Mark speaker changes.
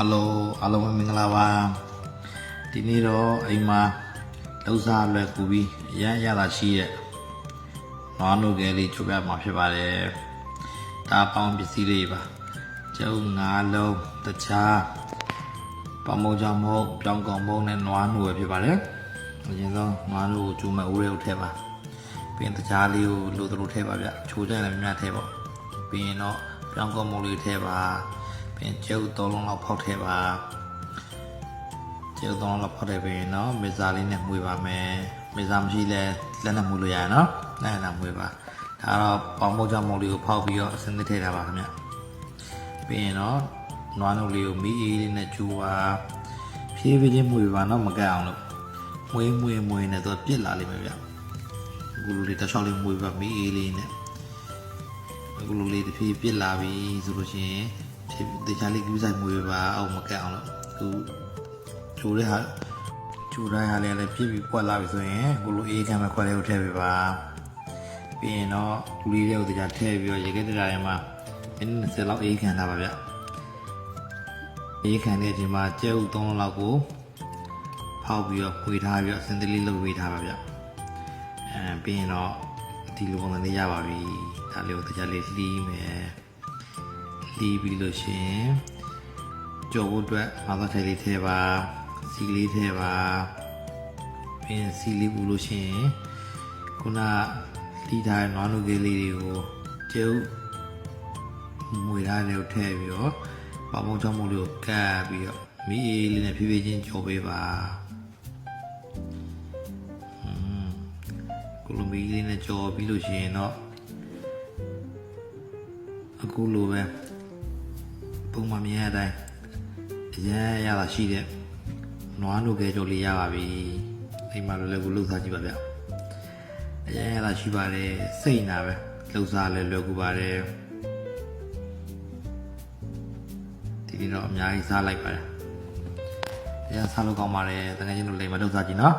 Speaker 1: Hello အားလုံးမင်္ဂလာပါဒီနေ့တော့အိမ်မှာလှုပ်ရှားလွယ်ကူပြီးရတာရှိရဲ့နွားနို့ကလေးချိုးပြမှာဖြစ်ပါတယ်ဒါပေါင်းပစ္စည်းလေးပါကျုပ်ငါးလုံးတခြားပမောကြောင့်မဟုတ်ပြောင်းကောင်မဟုတ်နဲ့နွားနို့ပဲဖြစ်ပါတယ်အရင်ဆုံးနွားနို့ကိုကျူမဲ့ဦးရဲကိုထည့်ပါပြီးရင်တခြားလေးကိုလိုသလိုထည့်ပါဗျချိုးကြလည်းများထည့်ပေါ့ပြီးရင်တော့ပြောင်းကောင်မဟုတ်လေးထည့်ပါပြင်ကျုပ်3လုံးလောက်ဖောက်ထည့်ပါကျုပ်3လုံးလောက်ဖောက်ထည့်ပြီးနော်မီဇာလေးနဲ့မှုပါမယ်မီဇာမရှိလဲလက်နဲ့မှုလို့ရတယ်နော်လက်နဲ့မှုပါဒါတော့ပေါင်မုတ်ကြောင့်မုတ်လေးကိုဖောက်ပြီးတော့အစင်းသစ်ထည့်ထားပါခင်ဗျပြီးရင်တော့နွားနို့လေးကိုမီးအေးလေးနဲ့ကျူပါဖြည်းဖြည်းချင်းမှုပါနော်မကက်အောင်လို့မွေးနဲ့တော့ပြစ်လာလိမ့်မယ်ဗျအခုလိုလေးတစ်ချောင်းလေးမှုပါမီးအေးလေးနဲ့အခုလိုလေးတစ်ဖြည်းပြစ်လာပြီဆိုလို့ရှိရင်တခြားလေးကူးဆိုင်မွေးပါအောင်မကက်အောင်လို့သူကျိုးတဲ့ဟာကျိုးတိုင်းဟာလည်းပြည့်ပြီးပွက်လာပြီဆိုရင်ကိုလိုအေးခံမဲ့ခွက်လေးကိုထည့်ပေးပါပြီးရင်တော့လူလေးတွေကိုတခြားထည့်ပြီးတော့ရေခဲတရာထဲမှာမိနစ်20လောက်အေးခံထားပါဗျအေးခံတဲ့အချိန်မှာကျဲဥ3လောက်ကိုဖောက်ပြီးတော့ဖွေထားပြီးတော့စင်တလေးလုပ်ပေးထားပါဗျပြီးရင်တော့ဒီလိုပုံစံလေးရပါပြီဒါလေးကိုတခြားလေးလှီးမယ်လီးပြီးလို့ရှိရင်ကြော်ဖို့အတွက်ငါးဖက်ထဲလေးထည့်ပါစီလေးထည့်ပါပြီးရင်စီလေးပူလို့ရှိရင်ခုနလီးထားတဲ့နွားနို့ကလေးတွေကိုကျုပ်မွေထားတဲ့ကိုထည့်ပြီးတော့ပေါင်မုံချောင်းမုံလေးကိုကပ်ပြီးတော့မီးအေးလေးနဲ့ဖြည်းဖြည်းချင်းကြော်ပေးပါကိုလိုမီးလေးနဲ့ကြော်ပြီးလို့ရှိရင်တော့အခုလိုပဲပုံမှန်မြင်ရတဲ့အရင်ရတာရှိတဲ့နွားနို့ကဲကြော်လေးရပါပြီအိမ်မှာလည်းကိုလှုပ်စားကြည့်ပါဗျအရင်ရတာရှိပါတယ်စိတ်နာပဲလှုပ်စားလဲလွယ်ကူပါတယ်ဒီနေ့တော့အများကြီးစားလိုက်ပါတယ်အရင်စားလို့ကောင်းပါတယ်တကယ်ချင်းတို့လိမ်မလှုပ်စားကြည့်နော်